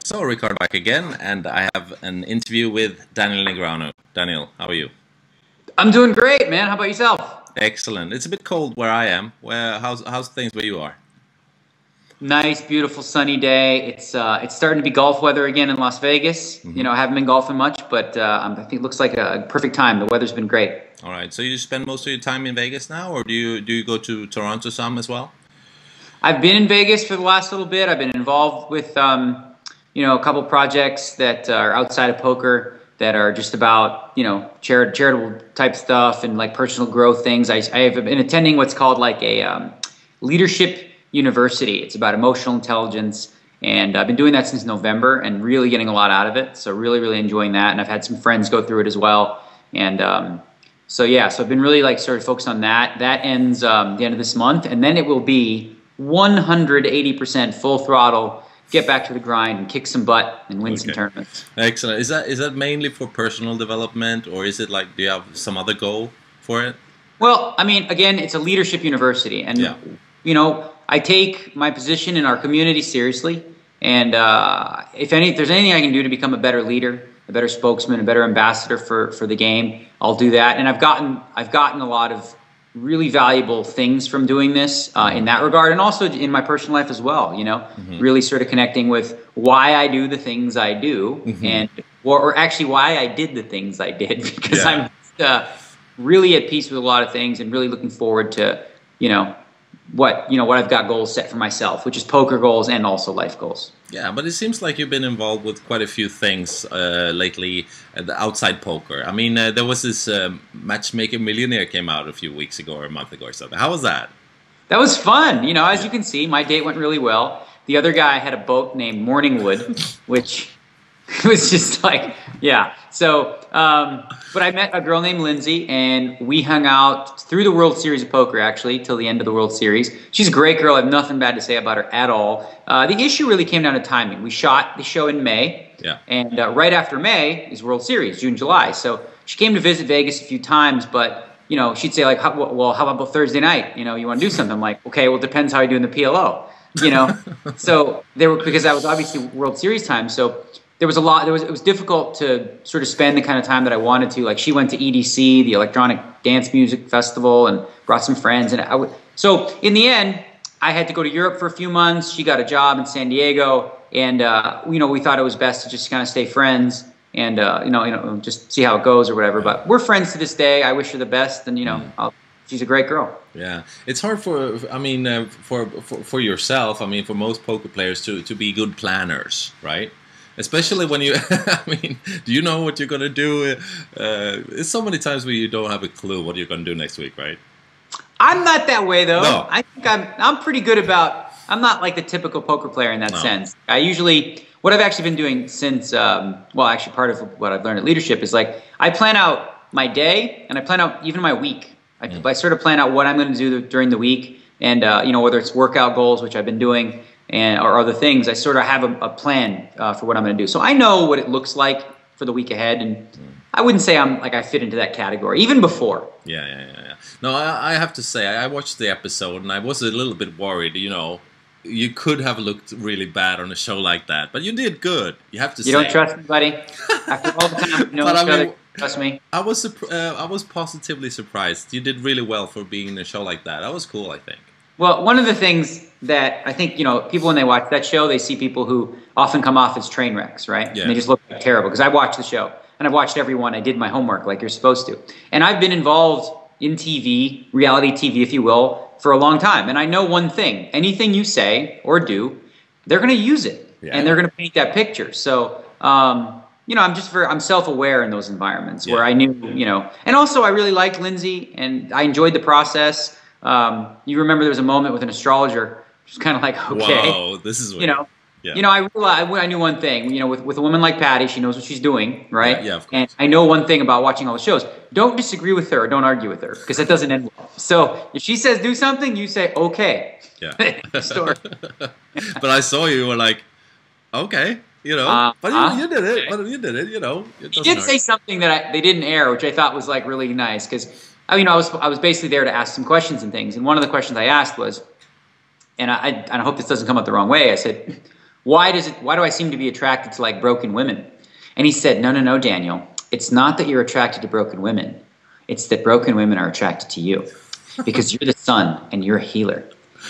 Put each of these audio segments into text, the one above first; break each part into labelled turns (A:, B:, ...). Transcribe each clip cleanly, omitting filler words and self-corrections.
A: So, Ricardo back again, and I have an interview with Daniel Negreanu. Daniel, how are you?
B: I'm doing great, man. How about yourself?
A: Excellent. It's a bit cold where I am. How's things where you are?
B: Nice, beautiful, sunny day. It's starting to be golf weather again in Las Vegas. You know, I haven't been golfing much, but I think it looks like a perfect time. The weather's been great.
A: All right. So you spend most of your time in Vegas now, or do you go to Toronto some as well?
B: I've been in Vegas for the last little bit. I've been involved with a couple projects that are outside of poker that are just about charitable type stuff and like personal growth things. I have been attending what's called like a leadership university. It's about emotional intelligence, and I've been doing that since November and really getting a lot out of it. So really enjoying that, and I've had some friends go through it as well. And so I've been really like sort of focused on that. That ends the end of this month, and then it will be 180% full throttle. Get back to the grind and kick some butt and win some tournaments.
A: Excellent. Is that mainly for personal development, or is it like, do you have some other goal for it?
B: Well, I mean, again, it's a leadership university, and I take my position in our community seriously. And if there's anything I can do to become a better leader, a better spokesman, a better ambassador for the game, I'll do that. And I've gotten a lot of really valuable things from doing this in that regard, and also in my personal life as well. Really sort of connecting with why I do the things I do, and or actually why I did the things I did, because I'm really at peace with a lot of things and really looking forward to what I've got goals set for myself, which is poker goals and also life goals.
A: Yeah, but it seems like you've been involved with quite a few things lately outside poker. I mean, there was this Matchmaker Millionaire came out a few weeks ago or a month ago or something. How was that?
B: That was fun. As you can see, my date went really well. The other guy had a boat named Morningwood, which was just like, yeah. So, but I met a girl named Lindsay, and we hung out through the World Series of Poker, actually, till the end of the World Series. She's a great girl. I have nothing bad to say about her at all. The issue really came down to timing. We shot the show in May, and right after May is World Series, June, July. So she came to visit Vegas a few times, but she'd say like, well, how about Thursday night? You want to do something? I'm like, okay, well, it depends how I do in the PLO. So because that was obviously World Series time, so. It was difficult to sort of spend the kind of time that I wanted to. Like, she went to EDC, the Electronic Dance Music Festival, and brought some friends. And so in the end, I had to go to Europe for a few months. She got a job in San Diego, and we thought it was best to just kind of stay friends and just see how it goes or whatever. But we're friends to this day. I wish her the best, and she's a great girl.
A: Yeah, it's hard for yourself. I mean, for most poker players to be good planners, right? Especially when you, do you know what you're going to do? It's so many times where you don't have a clue what you're going to do next week, right?
B: I'm not that way, though.
A: No.
B: I think I'm pretty good about, I'm not like the typical poker player in that sense. What I've actually been doing since, actually part of what I've learned at leadership is like, I plan out my day and I plan out even my week. I sort of plan out what I'm going to do during the week, and, whether it's workout goals, which I've been doing, or other things, I sort of have a plan for what I'm going to do. So I know what it looks like for the week ahead, and I wouldn't say I fit into that category, even before.
A: Yeah. No, I have to say, I watched the episode, and I was a little bit worried, you could have looked really bad on a show like that, but you did good, you have to say.
B: You don't trust me, buddy? After all the time you know each other, trust me?
A: I was positively surprised. You did really well for being in a show like that. That was cool, I think.
B: Well, one of the things that I think, people when they watch that show, they see people who often come off as train wrecks, right? Yeah. And they just look terrible. Because I watched the show, and I've watched every one. I did my homework like you're supposed to. And I've been involved in TV, reality TV, if you will, for a long time. And I know one thing. Anything you say or do, they're going to use it. Yeah. And they're going to paint that picture. So, I'm self-aware in those environments where I knew, And also, I really liked Lindsay, and I enjoyed the process. You remember there was a moment with an astrologer, just kind of like, okay,
A: whoa, this is weird.
B: I knew one thing, with a woman like Patty, she knows what she's doing, right?
A: Yeah, of course.
B: And I know one thing about watching all the shows: don't disagree with her, or don't argue with her, because that doesn't end well. So if she says do something, you say okay.
A: Yeah. But I saw you were like, okay, but you did it. But you did it,
B: He did say something that they didn't air, which I thought was like really nice, because. I was basically there to ask some questions and things, and one of the questions I asked was, and I hope this doesn't come out the wrong way. I said, why do I seem to be attracted to like broken women? And he said, no, no, no, Daniel. It's not that you're attracted to broken women. It's that broken women are attracted to you because you're the sun and you're a healer,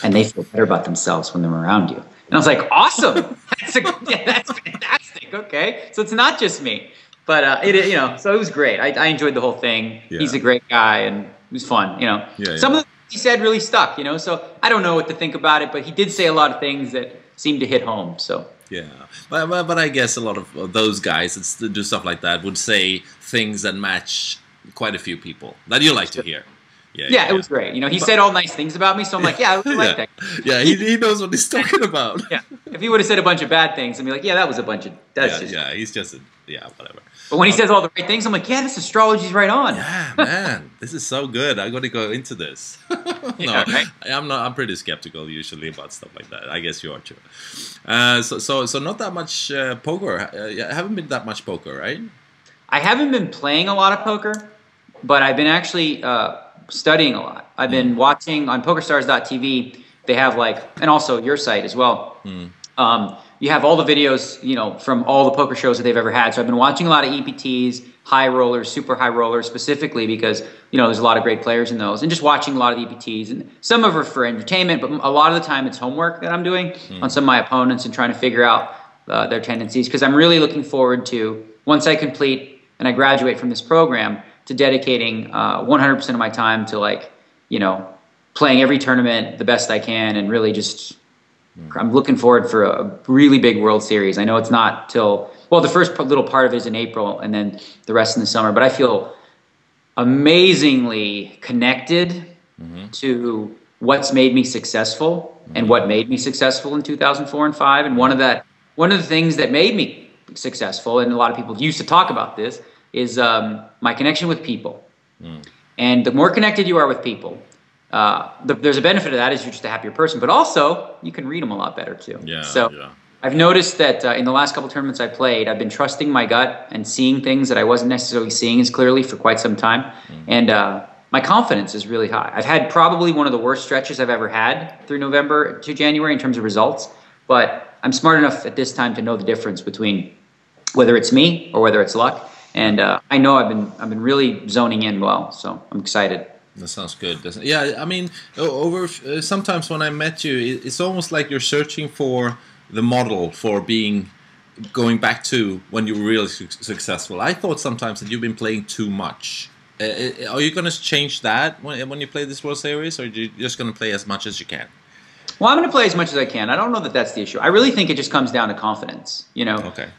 B: and they feel better about themselves when they're around you. And I was like, awesome. That's fantastic. Okay. So it's not just me, but so it was great. I enjoyed the whole thing. Yeah. He's a great guy, and it was fun. Some of the things he said really stuck, so I don't know what to think about it, but he did say a lot of things that seemed to hit home. So.
A: Yeah, but I guess a lot of those guys that do stuff like that would say things that match quite a few people that you like to hear.
B: Yeah, it was great. He said all nice things about me, so I'm like, yeah, I really like that.
A: Yeah, he knows what he's talking about.
B: Yeah, if he would have said a bunch of bad things, I'd be like, yeah, that was a bunch of.
A: He's just whatever.
B: But when he says all the right things, I'm like, yeah, this astrology's right on.
A: Yeah, man, this is so good. I'm going to go into this. Right? I'm pretty skeptical usually about stuff like that. I guess you are too. So not that much poker. Haven't been that much poker, right? I
B: haven't been playing a lot of poker, but I've been actually studying a lot. I've been watching on PokerStars.tv. They have and also your site as well. You have all the videos, from all the poker shows that they've ever had. So I've been watching a lot of EPTs, high rollers, super high rollers, specifically because, there's a lot of great players in those. And just watching a lot of the EPTs. And some of them are for entertainment, but a lot of the time it's homework that I'm doing on some of my opponents and trying to figure out their tendencies. Because I'm really looking forward to, once I complete and I graduate from this program, to dedicating 100% of my time to playing every tournament the best I can, and really just I'm looking forward for a really big World Series. I know it's not till the first little part of it is in April, and then the rest in the summer. But I feel amazingly connected to what's made me successful and what made me successful in 2004 and 2005. And one of the things that made me successful, and a lot of people used to talk about this, is my connection with people. And the more connected you are with people, there's a benefit of that, is you're just a happier person, but also you can read them a lot better too. I've noticed that in the last couple tournaments I played, I've been trusting my gut and seeing things that I wasn't necessarily seeing as clearly for quite some time. And my confidence is really high. I've had probably one of the worst stretches I've ever had through November to January in terms of results, but I'm smart enough at this time to know the difference between whether it's me or whether it's luck. And I know I've been really zoning in well, so I'm excited.
A: That sounds good, doesn't it? Yeah, I mean, sometimes when I met you, it's almost like you're searching for the model for going back to when you were really successful. I thought sometimes that you've been playing too much. Are you going to change that when you play this World Series, or are you just going to play as much as you can?
B: Well, I'm going to play as much as I can. I don't know that that's the issue. I really think it just comes down to confidence.
A: Okay.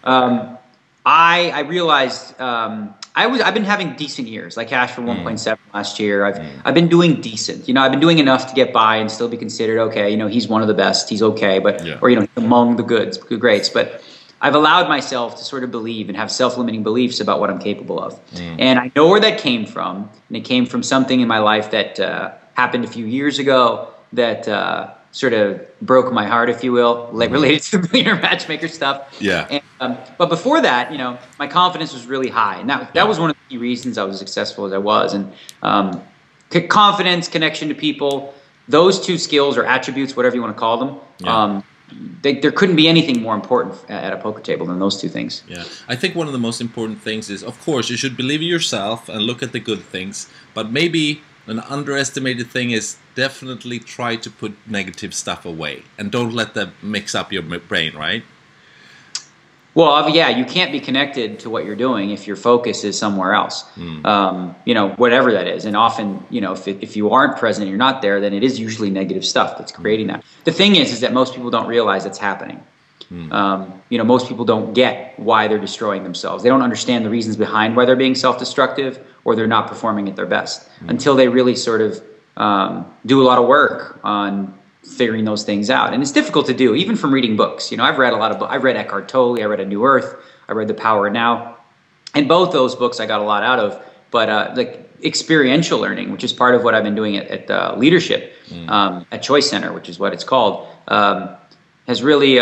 B: I realized I've been having decent years. I cashed for 1.7 last year. I've been doing decent. I've been doing enough to get by and still be considered okay. He's one of the best. He's okay, but or among the good greats. But I've allowed myself to sort of believe and have self-limiting beliefs about what I'm capable of. And I know where that came from. And it came from something in my life that happened a few years ago that sort of broke my heart, if you will, related to millionaire matchmaker stuff.
A: Yeah.
B: And, but before that, my confidence was really high, and that was one of the key reasons I was as successful as I was. And confidence, connection to people, those two skills or attributes, whatever you want to call them. There couldn't be anything more important at a poker table than those two things.
A: Yeah, I think one of the most important things is, of course, you should believe in yourself and look at the good things, but maybe an underestimated thing is definitely try to put negative stuff away and don't let that mix up your brain, right?
B: Well, yeah, you can't be connected to what you're doing if your focus is somewhere else. Whatever that is. And often, if you aren't present and you're not there, then it is usually negative stuff that's creating that. The thing is that most people don't realize it's happening. Most people don't get why they're destroying themselves. They don't understand the reasons behind why they're being self-destructive or they're not performing at their best until they really sort of do a lot of work on figuring those things out. And it's difficult to do, even from reading books. I've read a lot of books. I've read Eckhart Tolle. I read A New Earth. I read The Power of Now. And both those books I got a lot out of. But experiential learning, which is part of what I've been doing at leadership at Choice Center, which is what it's called, has really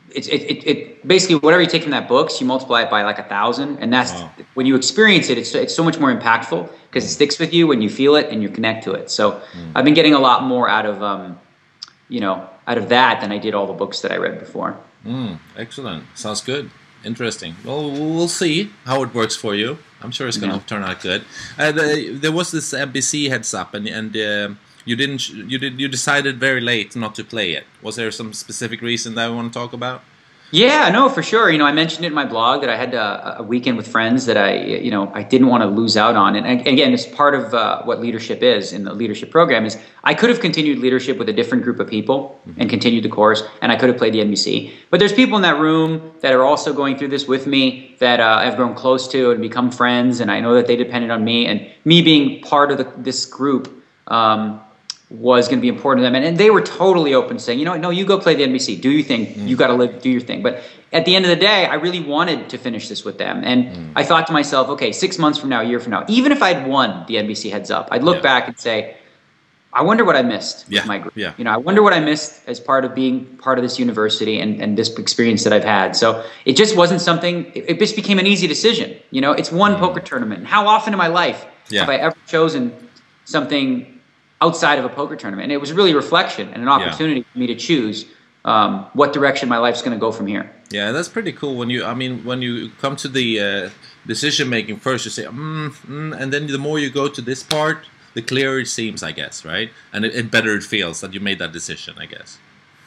B: it basically whatever you take from that books, you multiply it by 1,000, and that's when you experience it. It's so much more impactful because it sticks with you when you feel it and you connect to it. So I've been getting a lot more out of out of that than I did all the books that I read before.
A: Excellent. Sounds good. Interesting. Well, we'll see how it works for you. I'm sure it's going to turn out good. There was this NBC heads up, and you decided very late not to play it. Was there some specific reason that I want to talk about?
B: Yeah, no, for sure. I mentioned it in my blog that I had a weekend with friends that I didn't want to lose out on. And again, it's part of what leadership is in the leadership program is I could have continued leadership with a different group of people and continued the course, and I could have played the NBC. But there's people in that room that are also going through this with me that I've grown close to and become friends, and I know that they depended on me. And me being part of this group was going to be important to them. And they were totally open, saying, no, you go play the NBC. Do your thing. You got to do your thing. But at the end of the day, I really wanted to finish this with them. And I thought to myself, okay, 6 months from now, a year from now, even if I'd won the NBC Heads Up, I'd look back and say, I wonder what I missed with my group. Yeah. I wonder what I missed as part of being part of this university and this experience that I've had. So it just wasn't something, it just became an easy decision. It's one poker tournament. How often in my life have I ever chosen something outside of a poker tournament? And it was really a reflection and an opportunity for me to choose what direction my life's going to go from here. Yeah,
A: that's pretty cool. When you come to the decision making first, you say, and then the more you go to this part, the clearer it seems, I guess, right? And it better it feels that you made that decision, I guess.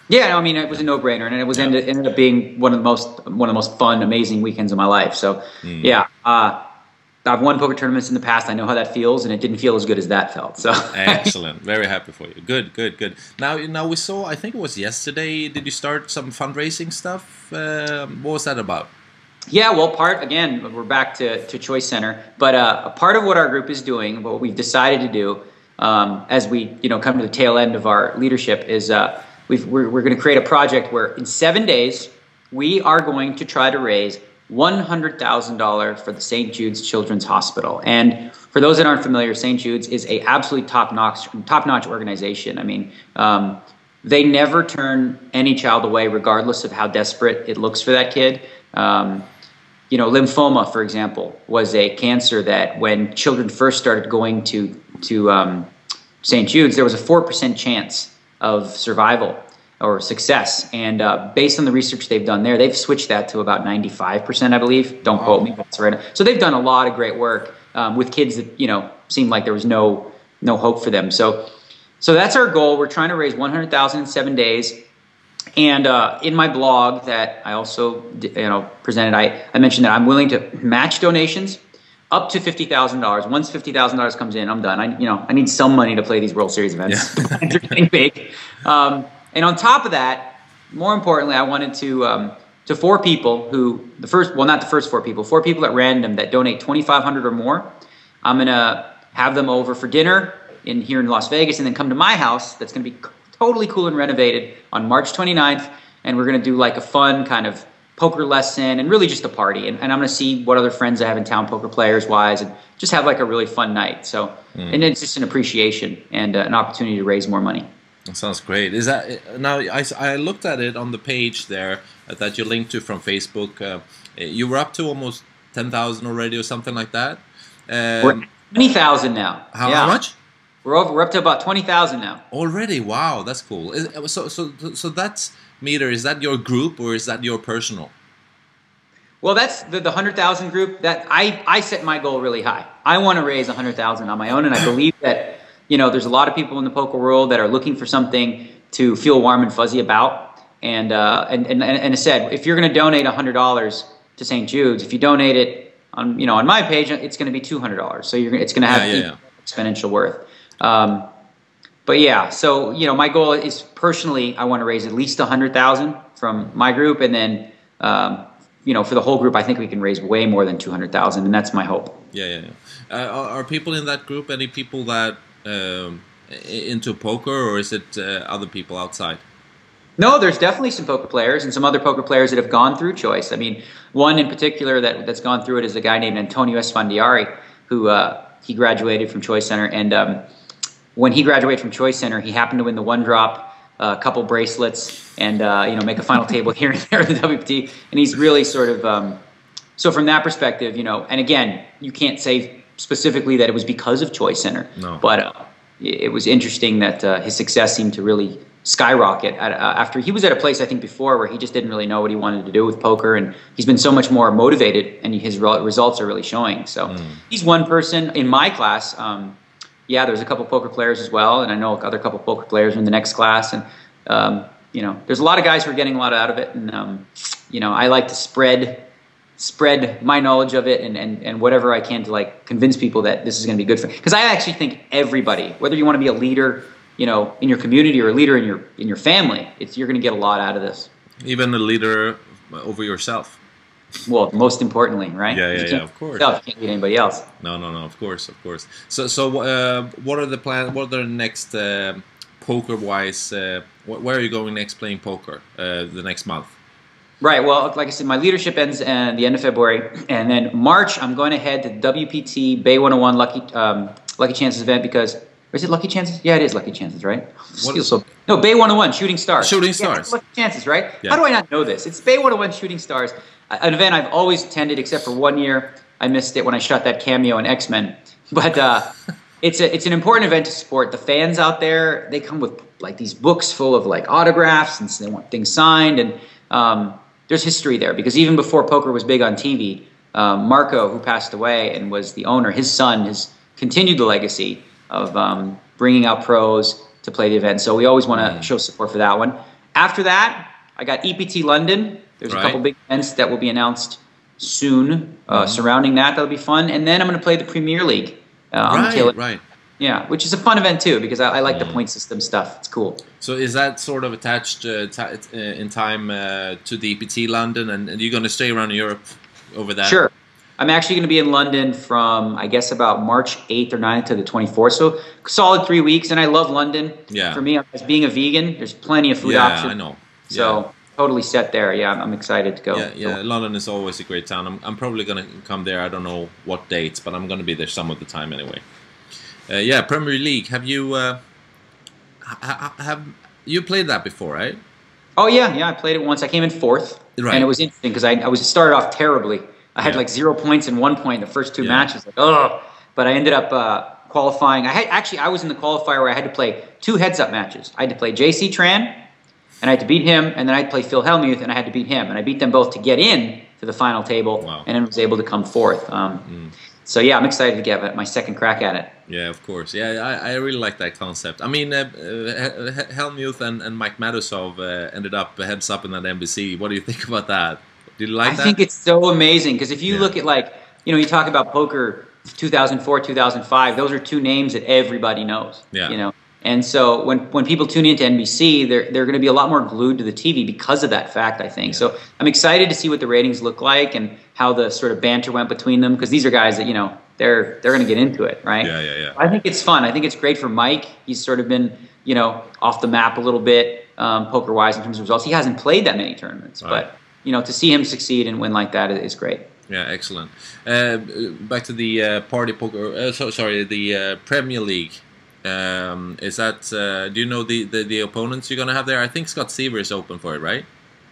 B: Yeah, it was a no-brainer, and it was ended up being one of the most fun, amazing weekends of my life. So, I've won poker tournaments in the past. I know how that feels, and it didn't feel as good as that felt. So
A: excellent, very happy for you. Good. Now we saw. I think it was yesterday. Did you start some fundraising stuff? What was that about?
B: Yeah, well, we're back to Choice Center, but a part of what our group is doing, what we've decided to do, as we come to the tail end of our leadership, is we're going to create a project where in 7 days we are going to try to raise $100,000 for the St. Jude's Children's Hospital. And for those that aren't familiar, St. Jude's is a absolutely top-notch organization. They never turn any child away, regardless of how desperate it looks for that kid. Lymphoma, for example, was a cancer that when children first started going to St. Jude's, there was a 4% chance of survival or success, and based on the research they've done there, they've switched that to about 95%, I believe. Don't quote me, but that's right. So they've done a lot of great work with kids that seemed like there was no hope for them. So that's our goal. We're trying to raise $100,000 in 7 days. And in my blog that I also presented, I mentioned that I'm willing to match donations up to $50,000. Once $50,000 comes in, I'm done. I need some money to play these World Series events. Yeah. They're getting big. And on top of that, more importantly, I wanted to 4 people not the first 4 people, 4 people at random that donate $2,500 or more. I'm going to have them over for dinner here in Las Vegas and then come to my house that's going to be totally cool and renovated on March 29th. And we're going to do like a fun kind of poker lesson and really just a party. And I'm going to see what other friends I have in town, poker players wise, and just have like a really fun night. So, and it's just an appreciation and an opportunity to raise more money.
A: That sounds great. Is that now? I looked at it on the page there that you linked to from Facebook. You were up to almost 10,000 already, or something like that.
B: We're 20,000 now.
A: How much?
B: We're up to about 20,000 now.
A: Already? Wow, that's cool. So that's meter. Is that your group or is that your personal?
B: Well, that's the 100,000 group. That I set my goal really high. I want to raise 100,000 on my own, and I believe that. There's a lot of people in the poker world that are looking for something to feel warm and fuzzy about. And I said, if you're going to donate $100 to St. Jude's, if you donate it on my page, it's going to be $200. So it's going to have exponential worth. But yeah, so my goal is personally, I want to raise at least 100,000 from my group, and then for the whole group, I think we can raise way more than 200,000, and that's my hope.
A: Yeah. Are people in that group any people that into poker, or is it other people outside?
B: No, there's definitely some poker players and some other poker players that have gone through Choice. One in particular that's gone through it is a guy named Antonio Esfandiari, who he graduated from Choice Center, and when he graduated from Choice Center, he happened to win the one drop, a couple bracelets, and make a final table here and there at the WPT, and he's really sort of so from that perspective, and again, you can't say specifically that it was because of Choice Center, no. But it was interesting that his success seemed to really skyrocket after he was at a place I think before where he just didn't really know what he wanted to do with poker, and he's been so much more motivated, and his results are really showing. So he's one person in my class. Yeah, there's a couple poker players as well, and I know other couple poker players in the next class, and you know, there's a lot of guys who are getting a lot out of it, and you know, I like to spread my knowledge of it and whatever I can to like convince people that this is going to be good for. Because I actually think everybody, whether you want to be a leader, you know, in your community or a leader in your family, you're going to get a lot out of this.
A: Even a leader over yourself.
B: Well, most importantly, right?
A: Yeah, of course.
B: You can't beat anybody else.
A: No, of course. So what are the plans? What are the next poker-wise? Where are you going next playing poker the next month?
B: Right. Well, like I said, my leadership ends at the end of February, and then March I'm going to head to WPT Bay 101 Lucky Chances event because. Or is it Lucky Chances? Yeah, it is Lucky Chances, right? No, Bay 101 Shooting Stars.
A: Shooting Stars.
B: Yeah, Lucky Chances, right?
A: Yeah.
B: How do I not know this? It's Bay 101 Shooting Stars, an event I've always attended, except for 1 year. I missed it when I shot that cameo in X-Men. But it's an important event to support. The fans out there, they come with like these books full of like autographs, and they want things signed. And there's history there because even before poker was big on TV, Marco, who passed away and was the owner, his son has continued the legacy of bringing out pros to play the event. So we always want to show support for that one. After that, I got EPT London. There's a couple big events that will be announced soon surrounding that. That'll be fun. And then I'm going to play the Premier League.
A: Right.
B: Yeah, which is a fun event too because I like the point system stuff. It's cool.
A: So is that sort of attached in time to the EPT London, and you're going to stay around Europe over that?
B: Sure. I'm actually going to be in London from, I guess, about March 8th or 9th to the 24th. So solid 3 weeks, and I love London.
A: Yeah.
B: For me, as being a vegan, there's plenty of food options.
A: Yeah, I know.
B: So totally set there. Yeah, I'm excited to go.
A: Yeah. London is always a great town. I'm probably going to come there. I don't know what dates, but I'm going to be there some of the time anyway. Yeah, Premier League. Have you have you played that before, right?
B: Oh yeah. I played it once. I came in 4th, and it was interesting because I started off terribly. I had like 0 points and 1 point in the first two matches. Like, oh, but I ended up qualifying. I was in the qualifier where I had to play 2 heads-up matches. I had to play JC Tran, and I had to beat him, and then I had to play Phil Hellmuth, and I had to beat him, and I beat them both to get in to the final table, and then was able to come 4th. So yeah, I'm excited to get my second crack at it.
A: Yeah, of course. Yeah, I really like that concept. I mean, Hellmuth and Mike Madusov ended up heads up in that NBC. What do you think about that? Do you like that?
B: I think it's so amazing because if you look at like, you know, you talk about poker 2004, 2005, those are 2 names that everybody knows.
A: Yeah.
B: You know, and so when people tune into NBC, they're going to be a lot more glued to the TV because of that fact, I think. So I'm excited to see what the ratings look like and how the sort of banter went between them because these are guys that, you know, they're going to get into it, right?
A: Yeah.
B: I think it's fun. I think it's great for Mike. He's sort of been, you know, off the map a little bit poker-wise in terms of results. He hasn't played that many tournaments, but you know, to see him succeed and win like that is great.
A: Yeah, excellent. Back to the party poker. The Premier League. Is that? Do you know the opponents you're gonna have there? I think Scott Seaver is open for it, right?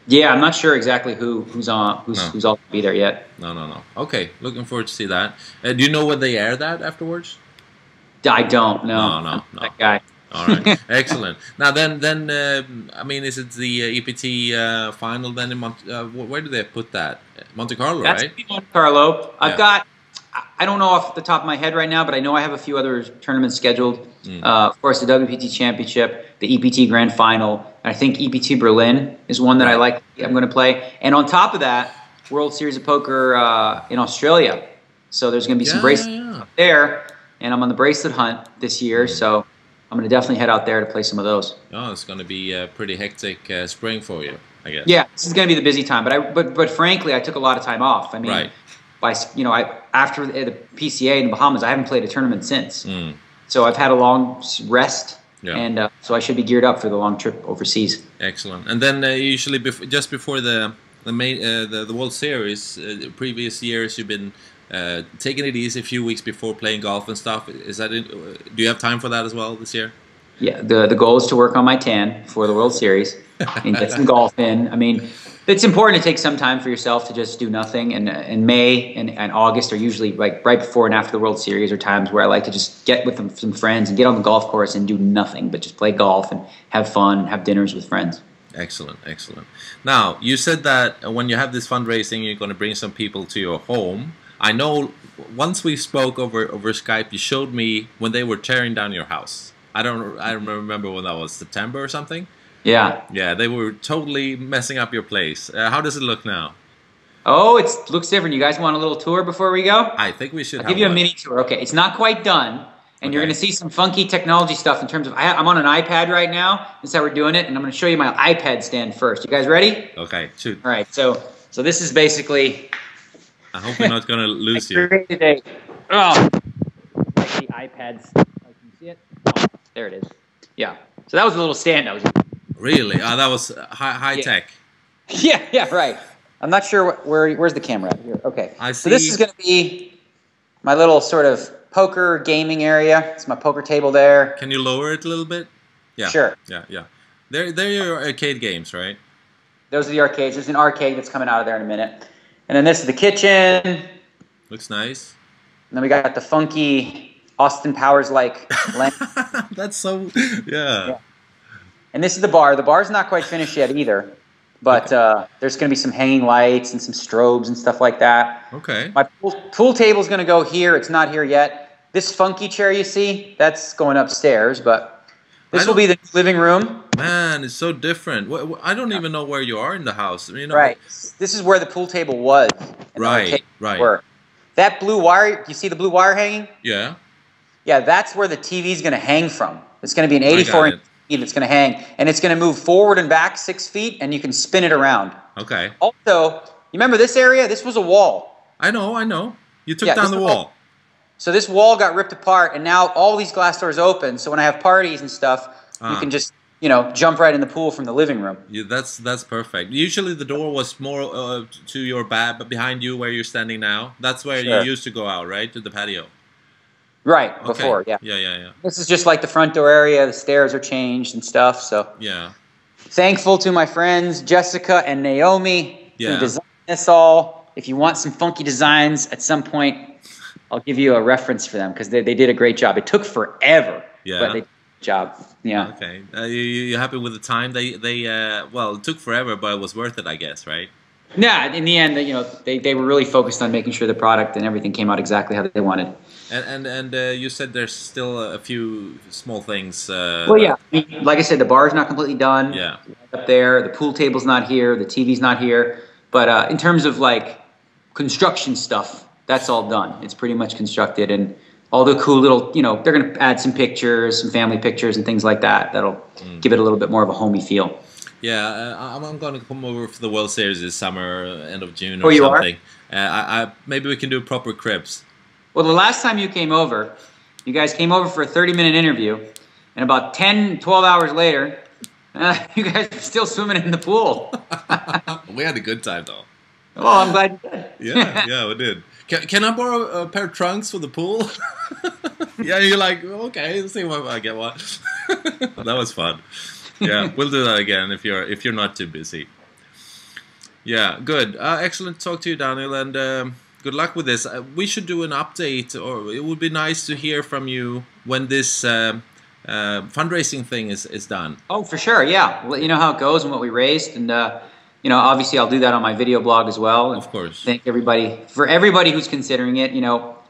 B: Yeah, I'm not sure exactly who's all gonna be there yet.
A: No. Okay, looking forward to see that. Do you know when they air that afterwards?
B: I don't know.
A: No.
B: That guy.
A: All right, excellent. Now then, I mean, is it the EPT final then in where do they put that? Monte Carlo,
B: That's
A: right?
B: Monte Carlo. I've got. I don't know off the top of my head right now, but I know I have a few other tournaments scheduled. Of course, the WPT Championship, the EPT Grand Final, and I think EPT Berlin is one that I like. I'm going to play, and on top of that, World Series of Poker in Australia. So there's going to be some bracelets up there, and I'm on the bracelet hunt this year. So I'm going to definitely head out there to play some of those.
A: Oh, it's going to be a pretty hectic spring for you, I guess.
B: Yeah, this is going to be the busy time. But frankly, I took a lot of time off. I mean, after the PCA in the Bahamas, I haven't played a tournament since. So I've had a long rest, and so I should be geared up for the long trip overseas.
A: Excellent. And then usually just before the World Series, previous years you've been taking it easy a few weeks before playing golf and stuff. Is that do you have time for that as well this year?
B: Yeah, the goal is to work on my tan for the World Series and get some golf in. I mean, it's important to take some time for yourself to just do nothing. And in May and August are usually like right before and after the World Series are times where I like to just get with some friends and get on the golf course and do nothing but just play golf and have fun, have dinners with friends.
A: Excellent, excellent. Now, you said that when you have this fundraising, you're going to bring some people to your home. I know once we spoke over Skype, you showed me when they were tearing down your house. I remember when that was, September or something.
B: Yeah.
A: Yeah, they were totally messing up your place. How does it look now?
B: Oh, it looks different. You guys want a little tour before we go?
A: I think we should.
B: I'll give you a mini tour. Okay, it's not quite done, and you're going to see some funky technology stuff in terms of. I'm on an iPad right now. That's how we're doing it, and I'm going to show you my iPad stand first. You guys ready?
A: Okay, shoot.
B: All right, so this is basically.
A: I hope we're not going to lose you.
B: Like the iPads. Like, can you see it? Oh, there it is. Yeah. So that was a little stand I was.
A: Really? That was high tech.
B: Yeah, right. I'm not sure where's the camera at here. Okay.
A: I see.
B: So this is going to be my little sort of poker gaming area. It's my poker table there.
A: Can you lower it a little bit? Yeah.
B: Sure.
A: Yeah. They're your arcade games, right?
B: Those are the arcades. There's an arcade that's coming out of there in a minute. And then this is the kitchen.
A: Looks nice.
B: And then we got the funky Austin Powers-like lamp.
A: That's so, yeah.
B: And this is the bar. The bar's not quite finished yet either. But there's going to be some hanging lights and some strobes and stuff like that.
A: Okay.
B: My pool table is going to go here. It's not here yet. This funky chair you see, that's going upstairs. But this will be the living room.
A: Man, it's so different. I don't even know where you are in the house. You know,
B: right. This is where the pool table was.
A: Right.
B: That blue wire, you see the blue wire hanging?
A: Yeah.
B: Yeah, that's where the TV is going to hang from. It's going to be an 84-inch TV that's going to hang. And it's going to move forward and back 6 feet, and you can spin it around.
A: Okay.
B: Also, you remember this area? This was a wall.
A: I know. You took down the wall.
B: So this wall got ripped apart, and now all these glass doors open. So when I have parties and stuff, you can just, jump right in the pool from the living room.
A: Yeah, that's perfect. Usually the door was more to your back, but behind you where you're standing now. That's where you used to go out, right? To the patio.
B: Right, before, yeah.
A: Yeah.
B: This is just like the front door area. The stairs are changed and stuff, so.
A: Yeah.
B: Thankful to my friends, Jessica and Naomi, who designed this all. If you want some funky designs at some point, I'll give you a reference for them because they did a great job. It took forever, but they did a good job. Yeah.
A: Okay. You happy with the time? Well, it took forever, but it was worth it, I guess, right?
B: Yeah, in the end, they were really focused on making sure the product and everything came out exactly how they wanted.
A: And you said there's still a few small things.
B: Well, yeah. Like I said, the bar's not completely done.
A: Yeah.
B: Up there, the pool table's not here, the TV's not here. But in terms of like construction stuff, that's all done. It's pretty much constructed, and all the cool little, they're going to add some pictures, some family pictures and things like that. That'll give it a little bit more of a homey feel.
A: Yeah, I'm going to come over for the World Series this summer, end of June or something. Maybe we can do proper cribs.
B: Well, the last time you came over, you guys came over for a 30-minute interview, and about 10, 12 hours later, you guys were still swimming in the pool.
A: We had a good time, though.
B: Well, I'm glad you did.
A: Yeah, we did. Can I borrow a pair of trunks for the pool? Yeah, you're like, okay, let's see if I get one. That was fun. Yeah, we'll do that again if you're not too busy. Yeah, good. Excellent to talk to you, Daniel, and good luck with this. We should do an update, or it would be nice to hear from you when this fundraising thing is done. Oh, for sure, yeah. We'll let you know how it goes and what we raised, and obviously I'll do that on my video blog as well. Of course. Thank everybody who's considering it.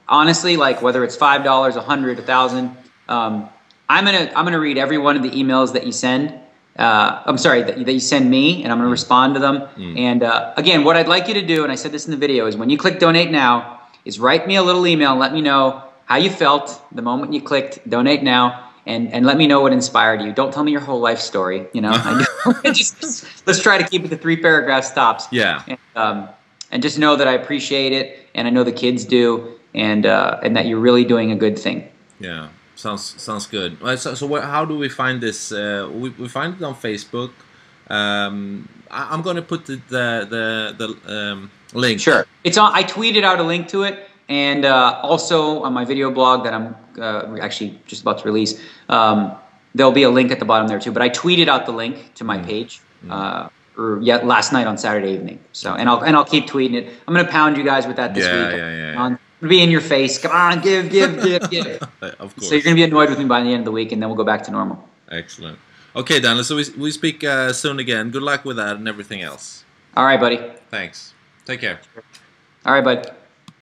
A: Honestly, like whether it's $5, $100, $1,000. I'm gonna read every one of the emails that you send. That you send me, and I'm gonna respond to them. And again, what I'd like you to do, and I said this in the video, is when you click donate now, is write me a little email and let me know how you felt the moment you clicked donate now, and let me know what inspired you. Don't tell me your whole life story. Let's try to keep it to 3 paragraphs tops. Yeah. And just know that I appreciate it, and I know the kids do, and that you're really doing a good thing. Yeah. Sounds good. So how do we find this? We find it on Facebook. I'm going to put the link. Sure. It's on. I tweeted out a link to it, and also on my video blog that I'm actually just about to release. There'll be a link at the bottom there too. But I tweeted out the link to my page
B: last night on Saturday evening. So and I'll keep tweeting it. I'm gonna pound you guys with that this week. I'm gonna be in your face. Come on, give.
A: Of course.
B: So you're gonna be annoyed with me by the end of the week, and then we'll go back to normal.
A: Excellent. Okay, Daniel. So we speak soon again. Good luck with that and everything else.
B: All right, buddy.
A: Thanks. Take care.
B: All right, bud.